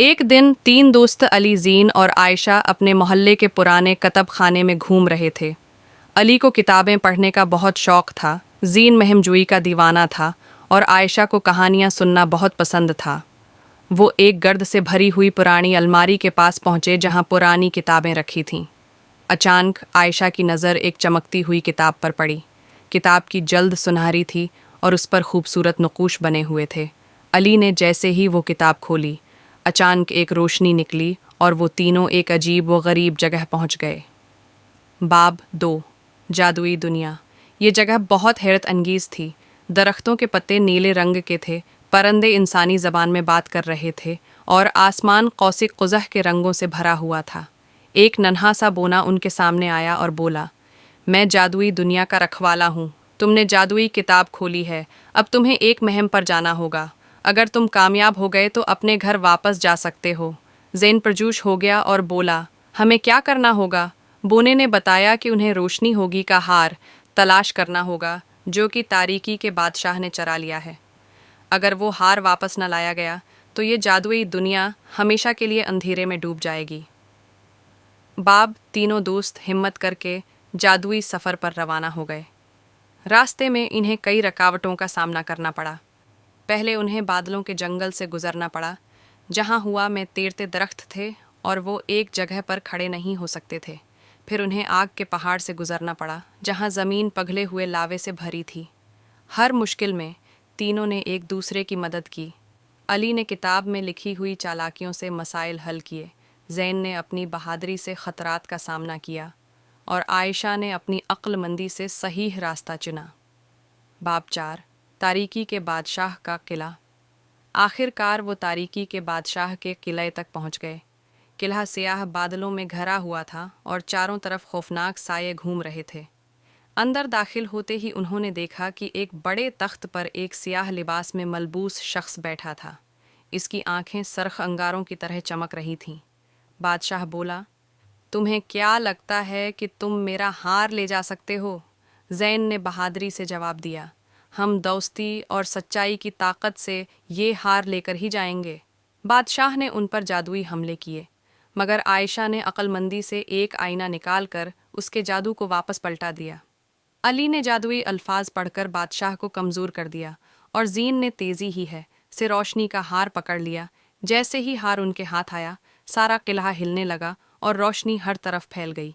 एक दिन 3 दोस्त अली, ज़ीन और आयशा अपने मोहल्ले के पुराने कतब खाने में घूम रहे थे। अली को किताबें पढ़ने का बहुत शौक था, ज़ीन महमजूई का दीवाना था और आयशा को कहानियाँ सुनना बहुत पसंद था। वो एक गर्द से भरी हुई पुरानी अलमारी के पास पहुँचे जहाँ पुरानी किताबें रखी थीं। अचानक आयशा की नज़र एक चमकती हुई किताब पर पड़ी। किताब की जल्द सुनहरी थी और उस पर खूबसूरत नक़ूश बने हुए थे। अली ने जैसे ही वो किताब खोली, अचानक एक रोशनी निकली और वो तीनों एक अजीब व गरीब जगह पहुंच गए। बाब 2, जादुई दुनिया। ये जगह बहुत हैरत अंगीज़ थी। दरख्तों के पत्ते नीले रंग के थे, परिंदे इंसानी ज़बान में बात कर रहे थे और आसमान कौसे कुज़ह के रंगों से भरा हुआ था। एक नन्हा सा बोना उनके सामने आया और बोला, मैं जादुई दुनिया का रखवाला हूँ। तुमने जादुई किताब खोली है, अब तुम्हें एक महम पर जाना होगा। अगर तुम कामयाब हो गए तो अपने घर वापस जा सकते हो। ज़ेन परजूश हो गया और बोला, हमें क्या करना होगा? बोने ने बताया कि उन्हें रोशनी होगी का हार तलाश करना होगा जो कि तारीकी के बादशाह ने चरा लिया है। अगर वो हार वापस न लाया गया तो ये जादुई दुनिया हमेशा के लिए अंधेरे में डूब जाएगी। बाब 3 दोस्त हिम्मत करके जादुई सफ़र पर रवाना हो गए। रास्ते में इन्हें कई रुकावटों का सामना करना पड़ा। पहले उन्हें बादलों के जंगल से गुजरना पड़ा, जहाँ हुआ में तैरते दरख्त थे और वो एक जगह पर खड़े नहीं हो सकते थे। फिर उन्हें आग के पहाड़ से गुजरना पड़ा, जहाँ ज़मीन पघले हुए लावे से भरी थी। हर मुश्किल में तीनों ने एक दूसरे की मदद की। अली ने किताब में लिखी हुई चालाकियों से मसाइल हल किए, ज़ैन ने अपनी बहादुरी से ख़तरात का सामना किया और आयशा ने अपनी अक्लमंदी से सही रास्ता चुना। बाब 4, तारीकी के बादशाह का किला। आखिरकार वो तारीकी के बादशाह के किले तक पहुंच गए। किला सियाह बादलों में घरा हुआ था और चारों तरफ खौफनाक साये घूम रहे थे। अंदर दाखिल होते ही उन्होंने देखा कि एक बड़े तख्त पर एक सियाह लिबास में मलबूस शख्स बैठा था। इसकी आंखें सरख अंगारों की तरह चमक रही थीं। बादशाह बोला, तुम्हें क्या लगता है कि तुम मेरा हार ले जा सकते हो? ज़ैन ने बहादुरी से जवाब दिया, हम दोस्ती और सच्चाई की ताकत से ये हार लेकर ही जाएंगे। बादशाह ने उन पर जादुई हमले किए, मगर आयशा ने अक्लमंदी से एक आईना निकालकर उसके जादू को वापस पलटा दिया। अली ने जादुई अल्फाज पढ़कर बादशाह को कमज़ोर कर दिया और ज़ीन ने तेज़ी ही है से रोशनी का हार पकड़ लिया। जैसे ही हार उनके हाथ आया, सारा किला हिलने लगा और रोशनी हर तरफ फैल गई।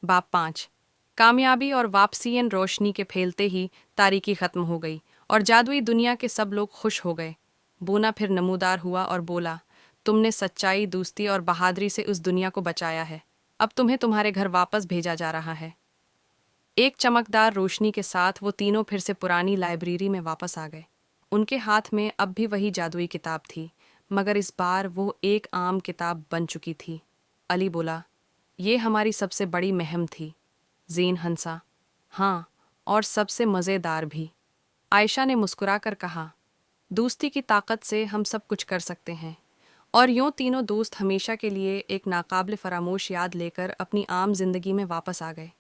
बाब 5, कामयाबी और वापसीन। रोशनी के फैलते ही तारीकी ख़त्म हो गई और जादुई दुनिया के सब लोग खुश हो गए। बोना फिर नमूदार हुआ और बोला, तुमने सच्चाई, दोस्ती और बहादुरी से उस दुनिया को बचाया है। अब तुम्हें तुम्हारे घर वापस भेजा जा रहा है। एक चमकदार रोशनी के साथ वो तीनों फिर से पुरानी लाइब्रेरी में वापस आ गए। उनके हाथ में अब भी वही जादुई किताब थी, मगर इस बार वो एक आम किताब बन चुकी थी। अली बोला, ये हमारी सबसे बड़ी महम थी। ज़ीन हंसा, हाँ, और सबसे मज़ेदार भी। आयशा ने मुस्कुराकर कहा, दोस्ती की ताकत से हम सब कुछ कर सकते हैं। और यूं तीनों दोस्त हमेशा के लिए एक नाकाबिल फरामोश याद लेकर अपनी आम जिंदगी में वापस आ गए।